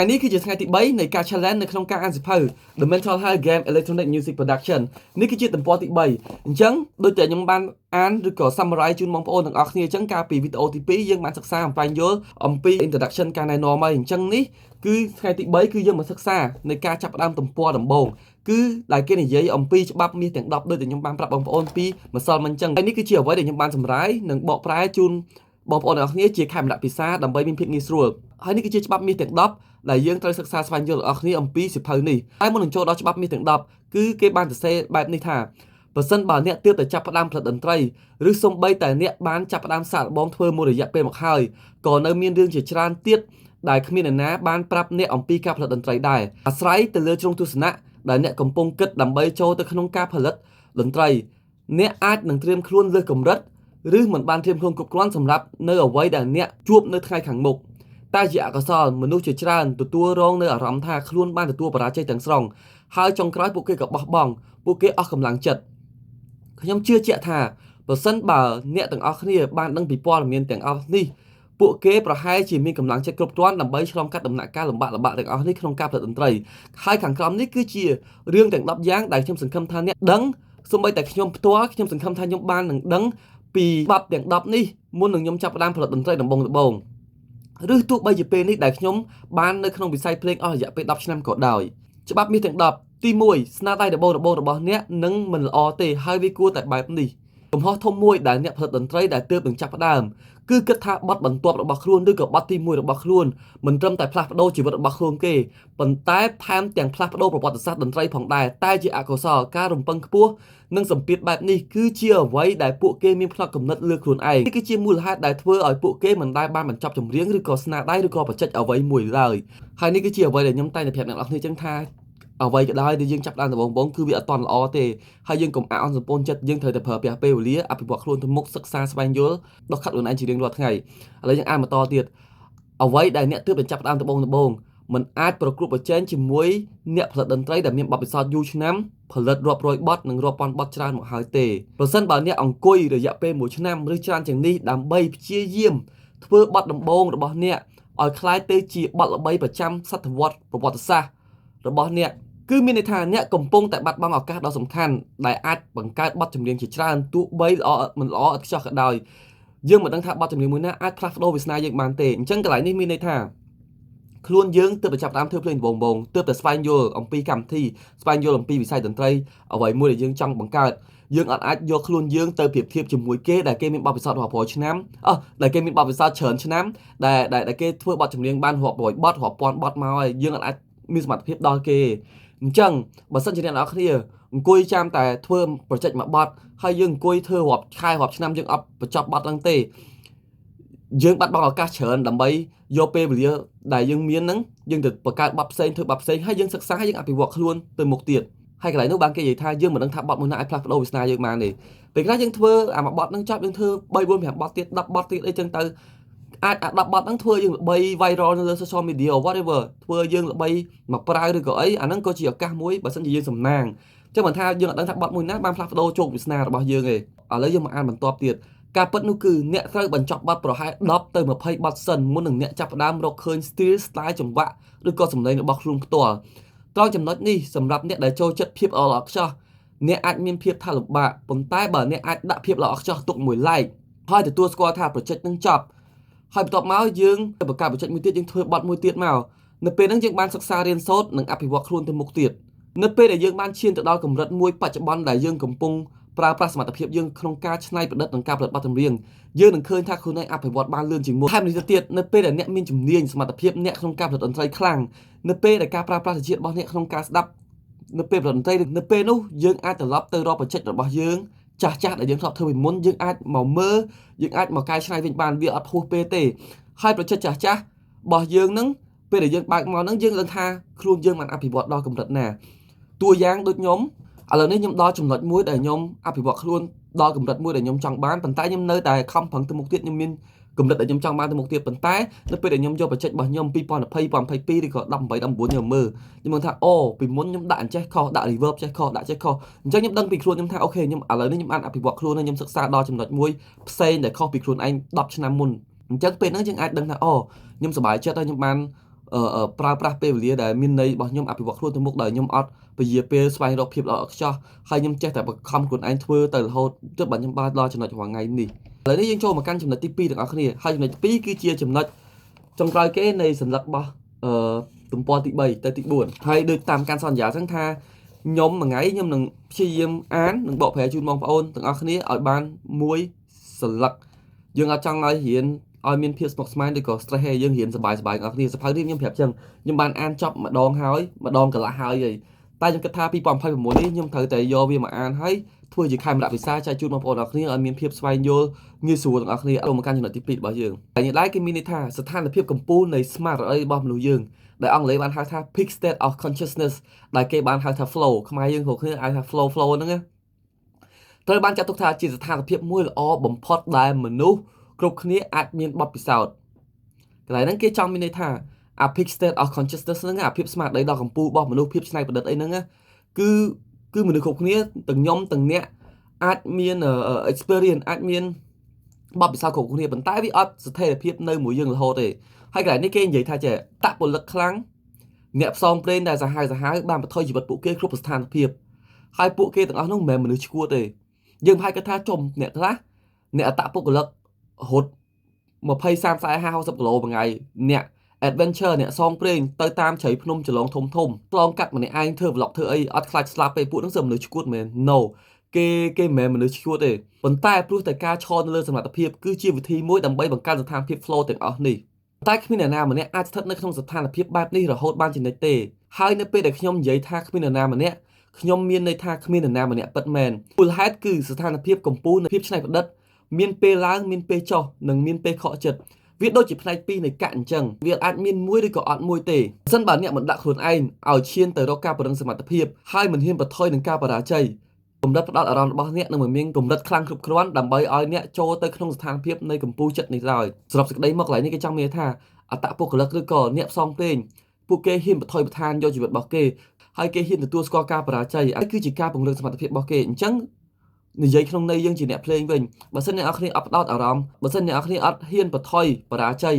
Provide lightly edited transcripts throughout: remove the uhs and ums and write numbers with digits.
อันนี้คือจะថ្ងៃទី3នៃការ challenge នៅក្នុងការអានសៀវភៅ The Mental Health Game Electronic Music Production នេះគឺជាទំព័រទី3អញ្ចឹងដូចតែខ្ញុំបានអានឬក៏ summarize ជូនបងប្អូនទាំងអស់គ្នាអញ្ចឹងកាលពីវីដេអូទី2យើងបានសិក្សាអំបញ្ញយល់អំពី introduction ការណែនាំហើយអញ្ចឹងនេះគឺថ្ងៃទី3គឺយើងមកសិក្សានៃការចាប់ផ្ដើមទំព័រដំបូងគឺដែលគេនិយាយអំពីច្បាប់មាសទាំង10ដូចតែខ្ញុំបានប្រាប់បងប្អូនពីម្សិលមិញអញ្ចឹងហើយនេះគឺជាអ្វីដែលខ្ញុំបានសម្រាយនិងបកប្រែជូនបងប្អូនទាំងអស់គ្នាជាខេមរៈភាសាដើម្បីមានភាពងាយស្រួលហើយនេះគឺជាច្បាប់មាសទាំង10ដែលយើងត្រូវសិក្សាស្វែងយល់បងប្អូនគ្នាអំពីសៀវភៅនេះហើយមុននឹងចូលដល់ច្បាប់មាសទាំង10គឺគេបានសរសេរបែបនេះថាបើសិនបើអ្នកទើបតែចាប់ផ្ដើមផលិតតន្ត្រីឬសូម្បីតែអ្នកបានចាប់ផ្ដើមសាកល្បងធ្វើមួយរយៈពេលមកហើយក៏នៅមានរឿងជាច្រើនទៀតដែលគ្មាននរណាបានប្រាប់អ្នកអំពីការផលិតតន្ត្រីដែរអាស្រ័យទៅលើជ្រុងទស្សនៈដែលអ្នកកំពុងគិតដើម្បីចូលទៅក្នុងការផលិតតន្ត្រីអ្នកអាចនឹងត្រៀមខ្លួនលើសកម្រិតឬមិនបានត្រៀមខ្លួនគ្រប់គ្រាន់សម្រាប់នៅអ្វីដែលអ្នកជួបនៅថ្ងៃខាងមុខតែជាអកុសលមនុស្សជាច្រើនទទួលរងនៅអារម្មណ៍ថាខ្លួនបានទទួលបរាជ័យទាំងស្រុងហើយចុងក្រោយពួកគេក៏បោះបង់ពួកគេអស់កម្លាំងចិត្តខ្ញុំជឿជាក់ថាបើសិនបើអ្នកទាំងអស់គ្នាបានដឹងពីព័ត៌មានទាំងអស់នេះពួកគេប្រហែលជាមានកម្លាំងចិត្តគ្រប់គ្រាន់ដើម្បីឆ្លងកាត់ដំណាក់កាលលំបាកទាំងអស់នេះក្នុងការផលិតតន្ត្រីហើយខាងក្រោមនេះគឺជារឿងទាំង10យ៉ាងដែលខ្ញុំសង្ឃឹមថាអ្នកដឹងសូម្បីតែខ្ញុំផ្ទាល់ខ្ញុំសង្ឃឹមថាខ្ញុំបាននឹងដឹងពីច្បាប់ទាំង10នេះមុននឹងខ្ញុំចាប់ផ្ដើមផលិតតន្ត្រីដំបូងឬទោះបីជាពេលនេះដែលខ្ញុំបាននៅក្នុងវិស័យភ្លេងអស់រយៈពេល10ឆ្នាំក៏ដោយច្បាប់មាសទាំង10ទី1ស្នាដៃដំបូងរបស់អ្នកនឹងមិនល្អទេហើយវាគួរតែបែបនេះកំហុសធំមួយដែលអ្នកផលិតតន្ត្រីដែលទើបនឹងចាប់ផ្ដើមគឺគិតថាបទបន្ទាប់របស់ខ្លួនឬក៏បទទី1របស់ខ្លួនមិនត្រឹមតែផ្លាស់ប្ដូរជីវិតរបស់ខ្លួនគេប៉ុន្តែថែមទាំងផ្លាស់ប្ដូរប្រវត្តិសាស្ត្រតន្ត្រីផងដែរតែជាអកុសលការរំពឹងខ្ពស់និងសម្ពាធបែបនេះគឺជាអ្វីដែលពួកគេមានផ្នត់គំនិតលើខ្លួនឯងនេះគឺជាមូលហេតុដែលធ្វើឲ្យពួកគេមិនដែលបានបញ្ចប់ចម្រៀងឬក៏ស្នាដៃឬក៏បច្ចេកអ្វីមួយឡើយហើយនេះគឺជាអ្វីដែលខ្ញុំតែងតែប្រាប់អ្នកនរគ្នាចឹងថាអ្វីក៏ដោយដែលយើងចាប់ដើមដំបូងគឺវាអត់តន់ល្អទេហើយយើងកុំអាក់អន់សម្ពូនចិត្តយើងត្រូវតែប្រើប្រាស់ពេលវេលាអភិវឌ្ឍខ្លួនទៅមុខសិក្សាស្វែងយល់ដកខាត់ខ្លួនឯងជារៀងរាល់ថ្ងៃឥឡូវយើងអានបន្តទៀតអ្វីដែលអ្នកទើបតែចាប់ដើមដំបូងមិនអាចប្រកួតប្រជែងជាមួយអ្នកផលិតតន្ត្រីដែលមានបទពិសោធន៍យូរឆ្នាំផលិតរាប់រយបទនិងរាប់ពាន់បទច្រើនមកហើយទេប្រសិនបើអ្នកអង្គុយរយៈពេល1ឆ្នាំឬច្រើនជាងនេះដើម្បីព្យាយាមធ្វើបទដំបូងរបស់អ្នកឲ្យคล้ายទៅជាបទល្បីប្រចាំសតវត្សប្រវត្តិសាស្ត្ររបស់អ្នកគឺមានន័យថាអ្នកកំពុងតែបាត់បង់ឱកាសដ៏សំខាន់ដែលអាចបង្កើតបទចម្រៀងជាច្រើនទោះបីល្អមិនល្អឥតខ្ចោះក៏ដោយយើងមិនដឹងថាបទចម្រៀងមួយណាអាចផ្លាស់ប្ដូរវាសនាយើងបានទេអញ្ចឹងកន្លែងនេះមានន័យថាខ្លួនយើងទើបតែចាប់ផ្ដើមធ្វើភ្លេងដំបូងទើបតែស្វែងយល់អំពីកម្មវិធីស្វែងយល់អំពីវិស័យតន្ត្រីអ្វីមួយដែលយើងចង់បង្កើតយើងអាចយកខ្លួនយើងទៅប្រៀបធៀបជាមួយគេដែលគេមានបទពិសោធន៍រាប់រយឆ្នាំដែលគេមានបទពិសោធន៍ច្រើនឆ្នាំដែលគេធ្វើបទចម្រៀងបានរាប់រយបទរាប់ពាន់បទមកហើយយើងអាចមានសមត្ថភាពដល់គេអញ្ចឹងបើសិនជាអ្នកនរគ្នាអង្គុយចាំតែធ្វើប្រជិចមួយបទហើយយើងអង្គុយធ្វើរាប់ខែរាប់ឆ្នាំយើងអត់បញ្ចប់បទហ្នឹងទេយើងបាត់បង់ឱកាសច្រើនដើម្បីយកពេលវេលាដែលយើងមានហ្នឹងយើងទៅបង្កើតបទផ្សេងធ្វើបទផ្សេងហើយយើងសិក្សាយើងអភិវឌ្ឍខ្លួនទៅមុខទៀតហើយកន្លែងនោះបានគេនិយាយថាយើងមិនដឹងថាបទមួយណាអាចផ្លាស់ប្ដូរវាសនាយើងបានទេពេលខ្លះយើងធ្វើអាមួយបទហ្នឹងចប់យើងធ្វើ3 4 5បទទៀត10បទទៀតអីចឹងទៅអាចអា10បទហ្នឹងធ្វើយើងល្បី viral នៅលើ social media whatever ធ្វើយើងល្បីមកប្រើឬក៏អីអាហ្នឹងក៏ជាឱកាសមួយបើសិនជាយើងសំណាងអញ្ចឹងមិនថាយើងអត់ដឹងថាបទមួយណាបានផ្លាស់ប្ដូរជោគវាសនារបស់យើងទេឥឡូវយើងមកអានបន្តទៀតការពិតនោះគឺអ្នកត្រូវបញ្ចប់បទប្រហែល10ទៅ20បទសិនមុននឹងអ្នកចាប់ផ្ដើមរកឃើញ style ចង្វាក់ឬក៏សម្លេងរបស់ខ្លួនផ្ទាល់ត្រង់ចំណុចនេះសម្រាប់អ្នកដែលចូលចិត្តភាពល្អឥតខ្ចោះអ្នកអាចមានភាពថាលំបាកប៉ុន្តែបើអ្នកអាចដាក់ភាពល្អឥតខ្ចោះទុកមួយ like ហើយទទួលស្គាល់ថា project នឹងចប់ហើយបន្ទាប់មកយើងទៅបង្កើត project មួយទៀតយើងធ្វើបទមួយទៀតមកនៅពេលហ្នឹងយើងបានសិក្សារៀនសូត្រនិងអភិវឌ្ឍខ្លួនទៅមុខទៀតនៅពេលដែលយើងបានឈានទៅដល់កម្រិតមួយបច្ចុប្បន្នដែលយើងកំពុងប្រើប្រាស់សមត្ថភាពយើងក្នុងការច្នៃប្រឌិតនិងការផលិតបទចម្រៀងយើងនឹងឃើញថាខ្លួនឯងអភិវឌ្ឍបានលឿនជាងមុនថែមនេះទៅទៀតនៅពេលដែលអ្នកមានជំនាញសមត្ថភាពអ្នកក្នុងការផលិតតន្ត្រីខ្លាំងនៅពេលដែលការប្រើប្រាស់វិទ្យារបស់អ្នកក្នុងការស្ដាប់នៅពេលផលិតតន្ត្រីនៅពេលនោះយើងអាចត្រឡប់ទៅរកបច្ចេករបស់យើងចាស់ដែលយើងធ្លាប់ធ្វើពីមុនយើងអាចមកមើលយើងអាចមកកែច្នៃវិញបានវាអត់ហួសពេលទេហើយប្រជិតចាស់របស់យើងនឹងពេលដែលយើងបើកមកហ្នឹងយើងដឹងថាខ្លួនយើងបានអភិវឌ្ឍដល់កម្រិតណាតួយ៉ាងដូចខ្ញុំឥឡូវនេះខ្ញុំដល់ចំណុចមួយដែលខ្ញុំអភិវឌ្ឍខ្លួនដល់កម្រិតមួយដែលខ្ញុំចង់បានប៉ុន្តែខ្ញុំនៅតែខំប្រឹងទៅមុខទៀតខ្ញុំមានកម្រិតដែលខ្ញុំចង់បានទៅមុខទៀតប៉ុន្តែនៅពេលដែលខ្ញុំយកបច្ចេករបស់ខ្ញុំ2020 2022ឬក៏18 19ខ្ញុំមើលខ្ញុំថាអូពីមុនខ្ញុំដាក់អញ្ចេះខុសដាក់ reverb ចេះខុសដាក់ចេះខុសអញ្ចឹងខ្ញុំដឹងពីខ្លួនខ្ញុំថាអូខេខ្ញុំឥឡូវនេះខ្ញុំបានអភិវឌ្ឍខ្លួនហើយខ្ញុំសិក្សាដល់ចំណុចមួយផ្សេងដែលខុសពីខ្លួនឯង10ឆ្នាំមុនអញ្ចឹងពេលហ្នឹងយើងអាចដឹងថាអូខ្ញុំសប្បាយចិត្តហើយខ្ញុំបាន ប្រើប្រាស់ពេលវេលាដែលមានន័យរបស់ខ្ញុំអភិវឌ្ឍខ្លួនទៅមុខដោយខ្ញុំអត់ពជាពេលស្វែងរកភាពល្អឥតខ្ចោះហើយខ្ញុំចេះតែបង្ខំខ្លួនឯងធ្វើទៅរហូតទើបបានខ្ញុំបានដល់ចំណុចរាល់ថ្ងៃនេះឥឡូវនេះយើងចូលមកកាន់ចំណុចទី2ទាំងអស់គ្នាហើយចំណុចទី2គឺជាចំណុចចុងក្រោយគេនៃសញ្ញារបស់ទំព័រទី3ទៅទី4ហើយដូចតាមការសន្យាអញ្ចឹងថាខ្ញុំមួយថ្ងៃខ្ញុំនឹងព្យាយាមអាននិងបកប្រែជូនបងប្អូនទាំងអស់គ្នាឲ្យបានមួយសន្លឹកយើងអត់ចង់ឲ្យរៀនឲ្យមានភាពស្មុគស្មាញឬក៏ stress ទេយើងរៀនសប្បាយៗទាំងអស់គ្នាសភៅនេះខ្ញុំប្រាប់ចឹងខ្ញុំបានអានចប់ម្ដងហើយម្ដងកន្លះហើយតែខ្ញុំគិតថា2026នេះខ្ញុំត្រូវតែយកវាមកអានហើយធ្វើជាខេមរៈវិសាចែកជូនបងប្អូនទាំងអស់គ្នាឲ្យមានភាពស្វែងយល់ងាយស្រួលទាំងអស់គ្នាចូលមកកាន់ចំណុចទី2របស់យើងតែនេះដែរគេមានន័យថាស្ថានភាពកម្ពូលនៃស្មារតីរបស់មនុស្សយើងដែលអង់គ្លេសបានហៅថា peak state of consciousness ដែលគេបានហៅថា flow ខ្មែរយើងគ្រប់គ្នាហៅថា flow ហ្នឹងណាត្រូវបានចាត់ទុកថាជាស្ថានភាពមួយល្អបំផុតដែលមនុស្សគ្រប់គ្នាអាចមានបទពិសោធន៍កន្លែងហ្នឹងគេចង់មានន័យថាអា peak state of consciousness ហ្នឹងអាភាពស្មារតីដ៏កម្ពូលរបស់មនុស្សភាពច្នៃប្រឌិតអីហ្នឹងគឺមនុស្សគ្រប់គ្នាទាំងខ្ញុំទាំងអ្នកអាចមាន experience អាចមានបទពិសោធន៍គ្រប់គ្នាប៉ុន្តែវាអត់ស្ថិរភាពនៅមួយយើងរហូតទេហើយកន្លែងនេះគេនិយាយថាចេះតពលិកខ្លាំងអ្នកផ្សងព្រេងដែលសាហាវបានបន្ថយជីវិតពួកគេគ្រប់ស្ថានភាពហើយពួកគេទាំងអស់នោះមិនមែនមនុស្សឈួតទេយើងប្រហែលគិតថាចំអ្នកខ្លះអ្នកអតពលិករត់20 30 40 50គីឡូមួយថ្ងៃអ្នក adventure អ្នកសងព្រេងទៅតាមជ្រៃភ្នំចលងធំឆ្លងកាត់ម្នាក់ឯងធ្វើ vlog ធ្វើអីអត់ខ្លាចស្លាប់ទេពួកហ្នឹងគឺមនុស្សឈួតមែន no គេមិនមែនមនុស្សឈួតទេប៉ុន្តែព្រោះតែការឈរនៅលើសមត្ថភាពគឺជាវិធីមួយដើម្បីបង្កើនស្ថានភាព flow ទាំងអស់នេះតែគ្មានអ្នកណាម្នាក់អាចស្ថិតនៅក្នុងស្ថានភាពបែបនេះរហូតបានជានិច្ចទេហើយនៅពេលដែលខ្ញុំនិយាយថាគ្មានអ្នកណាម្នាក់ខ្ញុំមានន័យថាគ្មានអ្នកណាម្នាក់ពិតមែនមូលហេតុគឺស្ថានភាពកម្ពូលនៃភាពច្នៃប្រឌិតមានពេលឡើងមានពេលចុះនិងមានពេលខកចិត្តវាដូចជាផ្នែក2នៃកាក់អញ្ចឹងវាអាចមានមួយឬក៏អត់មួយទេបើមិនបើអ្នកមិនដាក់ខ្លួនឯងឲ្យឈានទៅរកការពង្រឹងសមត្ថភាពហើយមិនហ៊ានបន្ថយនឹងការបរាជ័យកម្រិតផ្ដោតអារម្មណ៍របស់អ្នកនឹងមិនមានកម្រិតខ្លាំងគ្រប់គ្រាន់ដើម្បីឲ្យអ្នកចូលទៅក្នុងស្ថានភាពនៃកម្ពូលចិត្តនេះឡើយសរុបសេចក្តីមកកន្លែងនេះគេចង់មានថាអតពលិកឬក៏អ្នកផ្សងព្រេងពួកគេហ៊ានបន្ថយបន្ថានយកជីវិតរបស់គេហើយគេហ៊ានទទួលស្គាល់ការបរាជ័យហើយគឺជាការពង្រឹងសមត្ថភាពរបស់គេអញ្ចឹងនិយាយក្នុងន័យយើងជាអ្នកភ្លេងវិញបើសិនអ្នកនរគ្នាអត់ផ្ដោតអារម្មណ៍បើសិនអ្នកនរគ្នាអត់ហ៊ានបន្ថយបរាជ័យ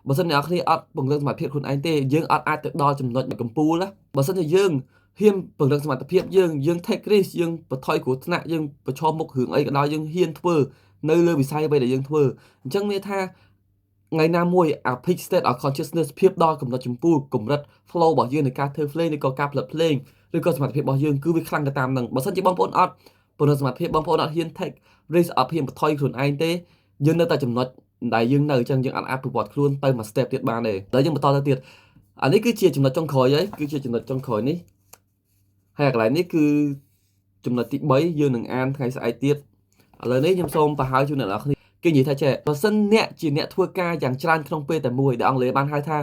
បើសិនអ្នកនរគ្នាអត់ពង្រឹងសមត្ថភាពខ្លួនឯងទេយើងអត់អាចទៅដល់ចំណុចកម្ពូលណាបើសិនជាយើងហ៊ានពង្រឹងសមត្ថភាពយើង take risk យើងបន្ថយគ្រោះថ្នាក់យើងប្រឈមមុខរឿងអីក៏ដោយយើងហ៊ានធ្វើនៅលើវិស័យអ្វីដែលយើងធ្វើអញ្ចឹងមានថាថ្ងៃណាមួយអា peak state of consciousness ភាពដល់កំណត់ចម្ពោះកម្រិត flow របស់យើងនៃការធ្វើភ្លេងឬក៏ការផលិតភ្លេងឬក៏សមត្ថភាពរបស់យើងគឺវាខ្លាំងទៅតាមនឹងបើសិនជាបងប្អូនអត់ពង្រឹងសមត្ថភាពបងប្អូនអត់ហ៊ាន take risk អត់ហ៊ានបន្ថយខ្លួនឯងទេយើងនៅតែចំណុចដែលយើងនៅអញ្ចឹងយើងអត់អាចប្រវត្តិខ្លួនទៅមួយ step ទៀតបានទេហើយយើងបន្តទៅទៀតអានេះគឺជាចំណុចចុងក្រោយហើយគឺជាចំណុចចុងក្រោយនេះហើយកន្លែងនេះគឺចំណុចទី3យើងនឹងអានថ្ងៃស្អែកទៀតឥឡូវនេះខ្ញុំសូមបង្ហាញជូនអ្នកនរគ្នាគេនិយាយថាចេះបើសិនអ្នកជាអ្នកធ្វើការយ៉ាងច្រើនក្នុងពេលតែមួយដែលអង់គ្លេសបានហៅថា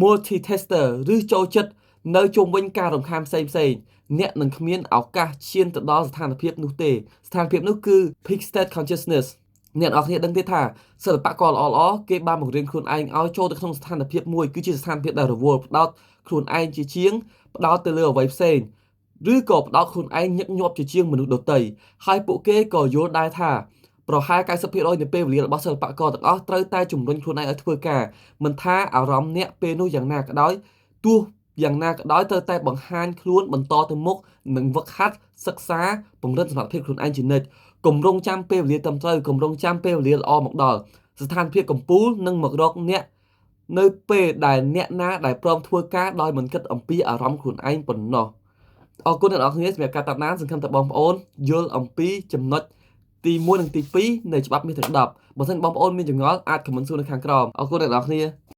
multitasker ឬចូលចិត្តនៅជុំវិញការរំខានផ្សេងអ្នកនឹងគ្មានឱកាសឈានទៅដល់ស្ថានភាពនោះទេស្ថានភាពនោះគឺ peak state consciousness អ្នកនរគ្នាដឹងទេថាសិល្បករល្អគេបានបង្រៀនខ្លួនឯងឲ្យចូលទៅក្នុងស្ថានភាពមួយគឺជាស្ថានភាពដែលរវល់ផ្ដោតខ្លួនឯងជាជាងផ្ដោតទៅលើអ្វីផ្សេងឬក៏ផ្ដោតខ្លួនឯងញឹកញាប់ជាជាងមនុស្សដទៃហើយពួកគេក៏យល់ដែរថាប្រហែល 90% នៃពេលវេលារបស់សិល្បករទាំងអស់ត្រូវតែជំរុញខ្លួនឯងឲ្យធ្វើការមិនថាអារម្មណ៍អ្នកពេលនោះយ៉ាងណាក៏ដោយទោះយ៉ាងណាក៏ដោយត្រូវតែបង្ហាញខ្លួនបន្តទៅមុខនិងវឹកហាត់សិក្សាពង្រឹងសមត្ថភាពខ្លួនឯងជានិច្ចកុំរងចាំពេលវេលាត្រឹមត្រូវកុំរងចាំពេលវេលាល្អមកដល់ស្ថានភាពកម្ពូលនឹងមករកអ្នកនៅពេលដែលអ្នកណាដែលព្រមធ្វើការដោយមិនគិតអំពីអារម្មណ៍ខ្លួនឯងប៉ុណ្ណោះអរគុណអ្នកនរគ្នាសម្រាប់ការតាមដានសង្ឃឹមថាបងប្អូនយល់អំពីចំណុចទី1និងទី2នៃច្បាប់មាសទាំង10បើសិនបងប្អូនមានចម្ងល់អាចខមមិនសួរនៅខាងក្រោមអរគុណអ្នកនរគ្នា